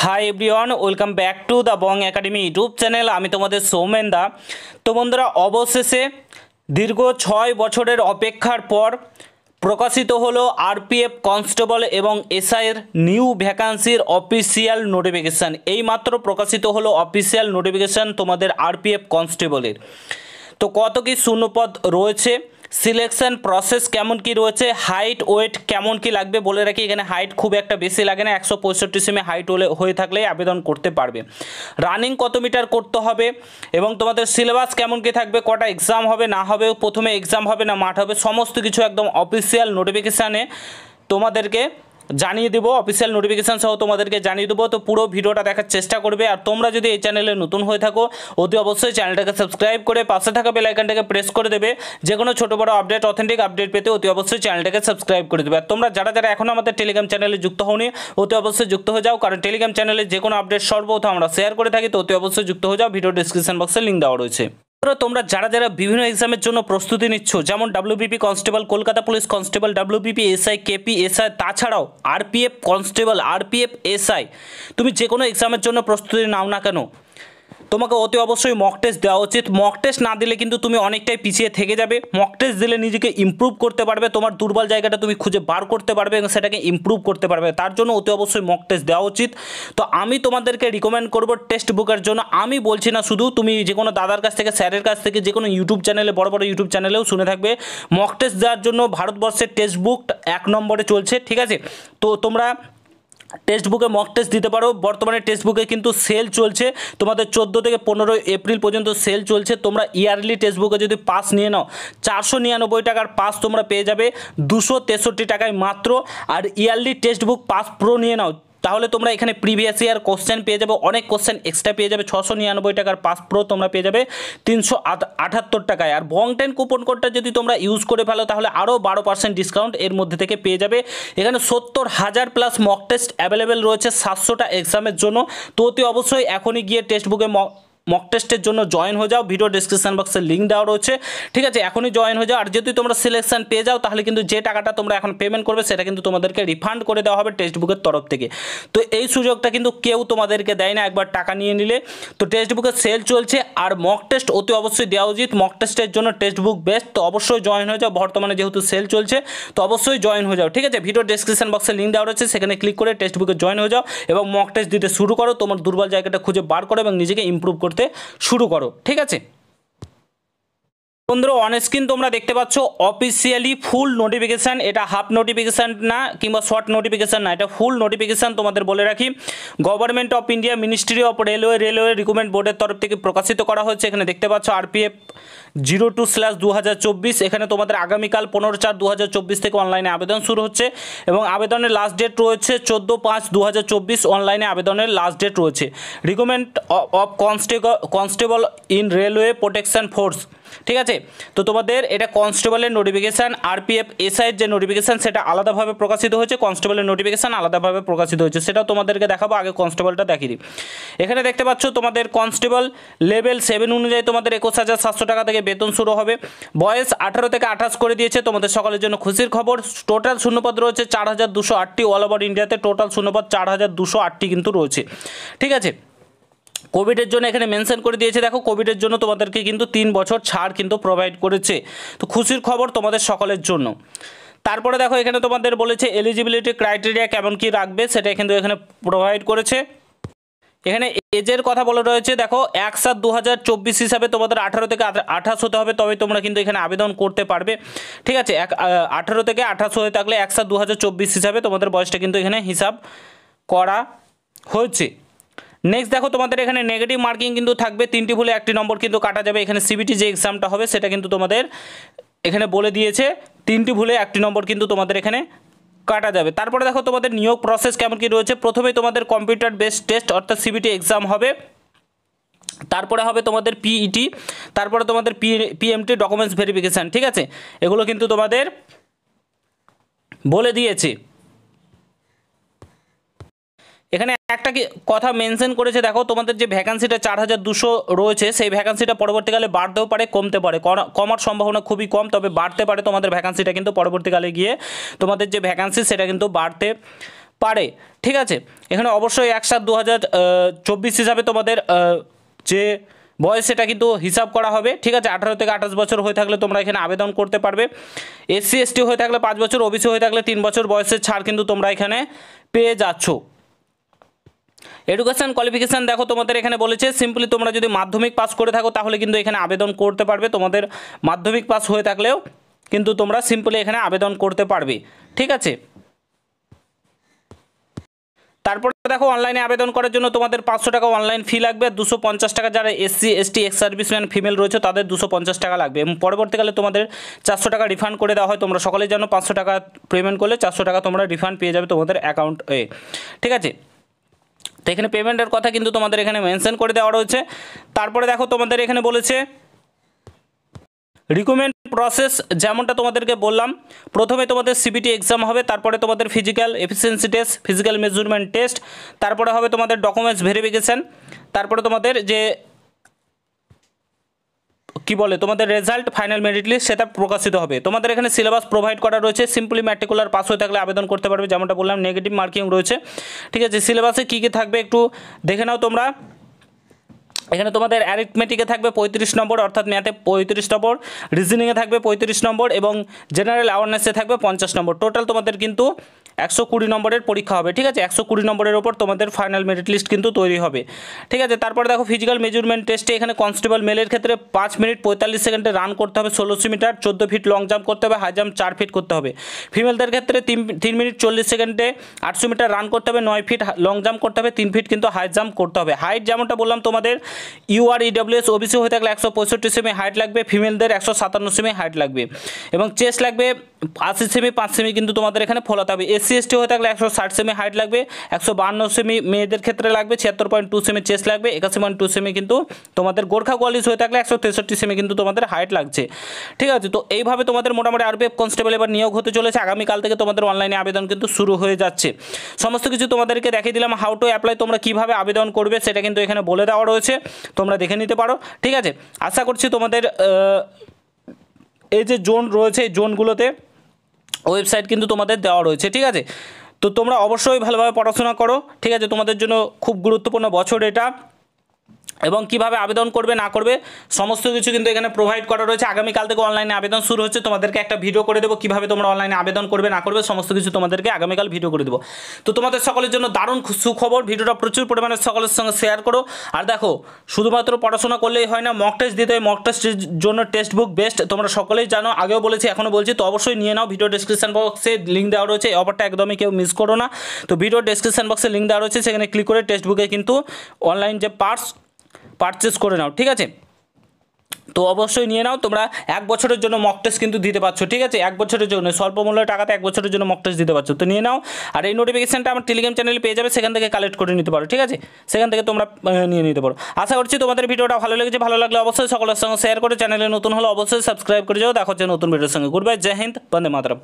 Hi everyone, welcome back to the Bong academy YouTube channel. আমি তোমাদের সৌমেন দা। তো বন্ধুরা, অবশেষে দীর্ঘ 6 বছরের অপেক্ষার পর প্রকাশিত হলো আরপিএফ কনস্টেবল এবং এসআইয়ের নিউ ভ্যাকান্সির অফিসিয়াল নোটিফিকেশান। এইমাত্র প্রকাশিত হলো অফিসিয়াল নোটিফিকেশান তোমাদের আরপিএফ কনস্টেবলের। তো কত কি শূন্যপদ রয়েছে, সিলেকশন প্রসেস কেমন কি রয়েছে, হাইট ওয়েট কেমন কি লাগবে বলে রাখি। এখানে হাইট খুব একটা বেশি লাগে না, 165 সেমি হাইট হয়ে থাকলেই আবেদন করতে পারবে। রানিং কত মিটার করতে হবে এবং তোমাদের সিলেবাস কেমন কি থাকবে, কটা এক্সাম হবে না হবে, প্রথমে এক্সাম হবে না মাঠ হবে, সমস্ত কিছু একদম অফিসিয়াল নোটিফিকেশানে তোমাদেরকে জানিয়ে দেবো। অফিসিয়াল নোটিফিকেশান সহ তোমাদেরকে জানিয়ে দেবো। তো পুরো ভিডিওটা দেখার চেষ্টা করবে। আর তোমরা যদি এই চ্যানেলে নতুন হয়ে থাকো, অতি অবশ্যই চ্যানেলটাকে সাবস্ক্রাইব করে পাশে থাকা বেল আইকনটাকে প্রেস করে দেবে। যে কোনো ছোটো বড়ো আপডেট, অথেন্টিক আপডেট পেতে অতি অবশ্যই চ্যানেলটাকে সাবস্ক্রাইব করে দেবে। আর তোমরা যারা যারা এখনও আমাদের টেলিগ্রাম চ্যানেলে যুক্ত হওনি, অতি অবশ্যই যুক্ত হয়ে যাও, কারণ টেলিগ্রাম চ্যানেলে যে কোনো আপডেট সর্বপ্রথম আমরা শেয়ার করে থাকি। তো অতি অবশ্যই যুক্ত হয়ে যাও, ভিডিও ডিসক্রিপশন বক্সে লিঙ্ক দেওয়া রয়েছে। তোমরা যারা যারা বিভিন্ন এক্সামের জন্য প্রস্তুতি নিচ্ছ, যেমন WBP constable, Kolkata police constable, WBP SI, KP SI, তাছাড়াও আরপিএফ কনস্টেবল, আরপিএফ এসআই, তুমি যে কোনো এক্সামের জন্য প্রস্তুতি নাও না কেন, তোমাকে অতি অবশ্যই মক টেস্ট দেওয়া উচিত। মক টেস্ট না দিলে কিন্তু তুমি অনেকটাই পিছিয়ে থেকে যাবে। মক টেস্ট দিলে নিজেকে ইমপ্রুভ করতে পারবে, তোমার দুর্বল জায়গাটা তুমি খুঁজে বার করতে পারবে এবং সেটাকে ইমপ্রুভ করতে পারবে। তার জন্য অতি অবশ্যই মক টেস্ট দেওয়া উচিত। তো আমি তোমাদেরকে রিকমেন্ড করবো টেক্সট বুকের জন্য। আমি বলছি না শুধু, তুমি যে কোনো দাদার কাছ থেকে, স্যারের কাছ থেকে, যে কোনো ইউটিউব চ্যানেলে, বড় বড় ইউটিউব চ্যানেলেও শুনে থাকবে, মক টেস্ট দেওয়ার জন্য ভারতবর্ষের টেক্সট বুক 1 নম্বরে চলছে। ঠিক আছে, তো তোমরা টেক্সট বুকে মক টেস্ট দিতে পারো। বর্তমানে টেক্সট বুকে কিন্তু সেল চলছে, তোমাদের 14 থেকে 15 এপ্রিল পর্যন্ত সেল চলছে। তোমরা ইয়ারলি টেক্সট বুকে যদি পাস নিয়ে নাও, 499 টাকার পাস তোমরা পেয়ে যাবে 263 টাকায় মাত্র। আর yearly textbook pass pro নিয়ে নাও, তাহলে তোমরা এখানে প্রিভিয়াস ইয়ার কোশ্চেন পেয়ে যাবে, অনেক কোশ্চেন এক্সট্রা পেয়ে যাবে। 699 টাকার পাস প্রো তোমরা পেয়ে যাবে 378 টাকায়। আর বং 10 কুপন কোডটা যদি তোমরা ইউজ করে ফেলো, তাহলে আরও 12% ডিসকাউন্ট এর মধ্যে থেকে পেয়ে যাবে। এখানে 70,000 প্লাস মক টেস্ট অ্যাভেলেবেল রয়েছে 700টা এক্সামের জন্য। তো অতি অবশ্যই এখনই গিয়ে টেক্সট বুকে মক টেস্টের জন্য জয়েন হয়ে যাও। ভিডিও ডিসক্রিপশন বক্সে লিঙ্ক দেওয়া রয়েছে। ঠিক আছে, এখনই জয়েন হয়ে যাও। আর যদি তোমরা সিলেকশন পেয়ে যাও, তাহলে কিন্তু যে টাকাটা তোমরা এখন পেমেন্ট করবে, সেটা কিন্তু তোমাদেরকে রিফান্ড করে দেওয়া হবে টেক্সট বুকের তরফ থেকে। তো এই সুযোগটা কিন্তু কেউ তোমাদেরকে দেয় না একবার টাকা নিয়ে নিলে। তো টেক্সট বুকের সেল চলছে, আর মক টেস্ট অতি অবশ্যই দেওয়া উচিত। মক টেস্টের জন্য টেক্সট বুক বেস্ট। তো অবশ্যই জয়েন হয়ে যাও, বর্তমানে যেহেতু সেল চলছে, তো অবশ্যই জয়েন হয়ে যাও। ঠিক আছে, ভিডিও ডিসক্রিপশন বক্সে লিঙ্ক দেওয়া রয়েছে, সেখানে ক্লিক করে টেক্সট বুকে জয়েন হয়ে যাও এবং মক টেস্ট দিতে শুরু করো। তোমার দুর্বল জায়গাটা খুঁজে বার করো এবং নিজেকে ইমপ্রুভ করতে শুরু করো। ঠিক আছে বন্ধুরা, অন স্ক্রিন তোমরা দেখতে পাচ্ছ অফিসিয়ালি ফুল নোটিফিকেশান। এটা হাফ নোটিফিকেশান না কিংবা শর্ট নোটিফিকেশান না, এটা ফুল নোটিফিকেশান। তোমাদের বলে রাখি, government of India, ministry of railway recruitment বোর্ডের তরফ থেকে প্রকাশিত করা হয়েছে। এখানে দেখতে পাচ্ছ আরপিএফ 02/2024। এখানে তোমাদের আগামীকাল 15/4/2024 থেকে অনলাইনে আবেদন শুরু হচ্ছে এবং আবেদনের লাস্ট ডেট রয়েছে 14/5/2024। অনলাইনে আবেদনের লাস্ট ডেট রয়েছে। Recruitment of constable in railway protection force. ঠিক আছে, তো তোমাদের এটা কনস্টেবলের নোটিফিকেশান। আরপিএফ এসআইয়ের যে নোটিফিকেশান সেটা আলাদাভাবে প্রকাশিত হয়েছে, কনস্টেবলের নোটিফিকেশান আলাদাভাবে প্রকাশিত হয়েছে, সেটাও তোমাদেরকে দেখাবো। আগে কনস্টেবলটা দেখিয়ে দিই। এখানে দেখতে পাচ্ছ তোমাদের কনস্টেবল লেভেল 7 অনুযায়ী তোমাদের 21,700 টাকা থেকে বেতন শুরু হবে। বয়স 18 থেকে 28 করে দিয়েছে। তোমাদের সকলের জন্য খুশির খবর, টোটাল শূন্যপদ রয়েছে 4,208টি। অল ওভার ইন্ডিয়াতে টোটাল শূন্যপদ 4,208টি কিন্তু রয়েছে। ঠিক আছে, কোভিডের জন্য এখানে মেনশন করে দিয়েছে। দেখো, কোভিডের জন্য তোমাদেরকে কিন্তু 3 বছর ছাড় কিন্তু প্রোভাইড করেছে। তো খুশির খবর তোমাদের সকলের জন্য। তারপরে দেখো, এখানে তোমাদের বলেছে এলিজিবিলিটি ক্রাইটেরিয়া কেমন কি রাখবে, সেটা কিন্তু এখানে প্রোভাইড করেছে। এখানে এজের কথা বলে রয়েছে। দেখো, 1/7/2024 হিসাবে তোমাদের 18 থেকে 28 হতে হবে, তবে তোমরা কিন্তু এখানে আবেদন করতে পারবে। ঠিক আছে, 18 থেকে 28 হয়ে থাকলে 1/7/2024 হিসাবে তোমাদের বয়সটা কিন্তু এখানে হিসাব করা হয়েছে। নেক্সট দেখো, তোমাদের এখানে নেগেটিভ মার্কিং কিন্তু থাকবে, 3টি ভুলে 1টি নম্বর কিন্তু কাটা যাবে। এখানে সিবিটি যে এক্সামটা হবে সেটা কিন্তু তোমাদের এখানে বলে দিয়েছে, 3টি ভুলে 1টি নম্বর কিন্তু তোমাদের এখানে কাটা যাবে। তারপরে দেখো, তোমাদের নিয়োগ প্রসেস কেমন কি রয়েছে। প্রথমে তোমাদের কম্পিউটার বেসড টেস্ট অর্থাৎ সিবিটি এক্সাম হবে, তারপরে হবে তোমাদের পিইটি, তারপরে তোমাদের পিএমটি ডকুমেন্টস ভেরিফিকেশান। ঠিক আছে, এগুলো কিন্তু তোমাদের বলে দিয়েছে। এখানে একটা কথা মেনশন করেছে, দেখো তোমাদের যে ভ্যাকান্সিটা 4,200 রয়েছে, সেই ভ্যাকান্সিটা পরবর্তীকালে বাড়তেও পারে, কমতে পারে। কমার সম্ভাবনা খুবই কম, তবে বাড়তে পারে তোমাদের ভ্যাকান্সিটা কিন্তু পরবর্তীকালে গিয়ে তোমাদের যে ভ্যাকান্সি সেটা কিন্তু বাড়তে পারে। ঠিক আছে, এখানে অবশ্যই 1/7/2024 হিসাবে তোমাদের যে বয়স সেটা কিন্তু হিসাব করা হবে। ঠিক আছে, 18 থেকে 28 বছর হয়ে থাকলে তোমরা এখানে আবেদন করতে পারবে। SC ST হয়ে থাকলে 5 বছর, OBC হয়ে থাকলে 3 বছর বয়সের ছাড় কিন্তু তোমরা এখানে পেয়ে যাচ্ছ। এডুকেশন কোয়ালিফিকেশান দেখো তোমাদের এখানে বলেছে সিম্পলি তোমরা যদি মাধ্যমিক পাস করে থাকো তাহলে কিন্তু এখানে আবেদন করতে পারবে। তোমাদের মাধ্যমিক পাস হয়ে থাকলেও কিন্তু তোমরা সিম্পলি এখানে আবেদন করতে পারবে। ঠিক আছে, তারপরে দেখো অনলাইনে আবেদন করার জন্য তোমাদের 500 টাকা অনলাইন ফি লাগবে, 250 টাকা যারা SC ST ex serviceman female রয়েছে তাদের 250 টাকা লাগবে, এবং পরবর্তীকালে তোমাদের 400 টাকা রিফান্ড করে দেওয়া হয়। তোমরা সকলেই জানো 500 টাকা পেমেন্ট করলে 400 টাকা তোমরা রিফান্ড পেয়ে যাবে তোমাদের অ্যাকাউন্টে। ঠিক আছে, তো এখানে পেমেন্টের কথা কিন্তু তোমাদের এখানে মেনশন করে দেওয়া রয়েছে। তারপরে দেখো তোমাদের এখানে বলেছে রিক্রুটমেন্ট প্রসেস, যেমনটা তোমাদেরকে বললাম, প্রথমে তোমাদের CBT এক্সাম হবে, তারপরে তোমাদের physical efficiency test, physical measurement test, তারপরে হবে তোমাদের ডকুমেন্টস ভেরিফিকেশান, তারপরে তোমাদের যে কি বলে তোমাদের রেজাল্ট ফাইনাল মেরিট লিস্ট সেটা প্রকাশিত হবে। তোমাদের এখানে সিলেবাস প্রোভাইড করা রয়েছে, সিম্পলি ম্যাট্রিকুলার পাস হয়ে থাকলে আবেদন করতে পারবে, যেমনটা বললাম নেগেটিভ মার্কিং রয়েছে। ঠিক আছে, সিলেবাসে কী কী থাকবে একটু দেখে নাও তোমরা। এখানে তোমাদের অ্যারিথমেটিকে থাকবে 35 নম্বর, অর্থাৎ ম্যাথে 35 নম্বর, রিজনিংয়ে থাকবে 35 নম্বর, এবং জেনারেল অ্যাওয়ারনেসে থাকবে 50 নম্বর। টোটাল তোমাদের কিন্তু 120 নম্বরের পরীক্ষা হবে। ঠিক আছে, 120 নম্বরের ওপর তোমাদের ফাইনাল মেরিট লিস্ট কিন্তু তৈরি হবে। ঠিক আছে, তারপরে দেখো ফিজিক্যাল মেজারমেন্ট টেস্টে এখানে কনস্টেবল মেলের ক্ষেত্রে 5 মিনিট 45 সেকেন্ডে রান করতে হবে 1600 মিটার, 14 ফিট লং জাম্প করতে হবে, হাই জাম্প 4 ফিট করতে হবে। ফিমেলদের ক্ষেত্রে 3 মিনিট 40 সেকেন্ডে 800 মিটার রান করতে হবে, 9 ফিট লং জাম্প করতে হবে, 3 ফিট কিন্তু হাই জাম্প করতে হবে। হাইট যেমনটা বললাম তোমাদের UR EWS OBC হয়ে থাকলে 165 সেমি হাইট লাগবে, ফিমেলদের 157 সেমি হাইট লাগবে, এবং চেস্ট লাগবে 80 সেমি 5 সেমি কিন্তু তোমাদের এখানে ফলাতে হবে। SC ST হয়ে থাকলে 160 সেমি হাইট লাগবে, 152 সেমি মেয়েদের ক্ষেত্রে লাগবে, 76.2 সেমি চেস্ট লাগবে, 81.2 সেমি কিন্তু তোমাদের গোর্খা কোয়ালিস হয়ে থাকলে 163 সেমি কিন্তু তোমাদের হাইট লাগছে। ঠিক আছে, তো এইভাবে তোমাদের মোটামুটি RPF কনস্টেবল এবার নিয়োগ হতে চলেছে। আগামীকাল থেকে তোমাদের অনলাইনে আবেদন কিন্তু শুরু হয়ে যাচ্ছে। সমস্ত কিছু তোমাদেরকে দেখিয়ে দিলাম, হাউ টু অ্যাপ্লাই, তোমরা কীভাবে আবেদন করবে সেটা কিন্তু এখানে বলে দেওয়া রয়েছে, তোমরা দেখে নিতে পারো। ঠিক আছে, আশা করছি তোমাদের এই যে জোন রয়েছে এই জোনগুলোতে ওয়েবসাইট কিন্তু তোমাদের দেওয়া রয়েছে। ঠিক আছে, তো তোমরা অবশ্যই ভালোভাবে পড়াশোনা করো। ঠিক আছে, তোমাদের জন্য খুব গুরুত্বপূর্ণ বছর এটা, এবং কিভাবে আবেদন করবে না করবে সমস্ত কিছু কিন্তু এখানে প্রোভাইড করা রয়েছে। আগামীকাল থেকে অনলাইনে আবেদন শুরু হচ্ছে, তোমাদেরকে একটা ভিডিও করে দেবো কীভাবে তোমরা অনলাইনে আবেদন করবে না করবে সমস্ত কিছু তোমাদেরকে আগামীকাল ভিডিও করে দেবো। তো তোমাদের সকলের জন্য দারুণ সুখবর, ভিডিওটা প্রচুর পরিমাণে সকলের সঙ্গে শেয়ার করো। আর দেখো শুধুমাত্র পড়াশোনা করলেই হয় না, মক টেস্ট দিতে হয়, মক টেস্টের জন্য টেক্সট বুক বেস্ট, তোমরা সকলেই জানো, আগেও বলেছি এখনও বলছি, তো অবশ্যই নিয়ে নাও। ভিডিও ডেসক্রিপশন বক্সে লিঙ্ক দেওয়া রয়েছে, এই অফারটা একদমই কেউ মিস করো না। তো ভিডিও ডেসক্রিপশন বক্সে লিঙ্ক দেওয়া রয়েছে, সেখানে ক্লিক করে টেক্সট বুকে কিন্তু অনলাইন যে পারচেস করে নাও। ঠিক আছে, তো অবশ্যই নিয়ে নাও। তোমরা 1 বছরের জন্য মক টেস্ট কিন্তু দিতে পারছো। ঠিক আছে, 1 বছরের জন্য স্বল্প মূল্যের টাকাতে 1 বছরের জন্য মক টেস্ট দিতে পারছো, তো নিয়ে নাও। আর এই নোটিফিকেশনটা আমার টেলিগ্রাম চ্যানেলে পেয়ে যাবে, সেখান থেকে কালেক্ট করে নিতে পারো। ঠিক আছে, সেখান থেকে তোমরা নিয়ে নিতে পারো। আশা করছি তোমাদের ভিডিওটা ভালো লেগেছে, ভালো লাগলে অবশ্যই সকলের সঙ্গে শেয়ার করে, চ্যানেলে নতুন হলে অবশ্যই সাবস্ক্রাইব করে যাও। দেখা হচ্ছে নতুন ভিডিওর সঙ্গে। গুড বাই, জয় হিন্দ, বন্দে মাতরম।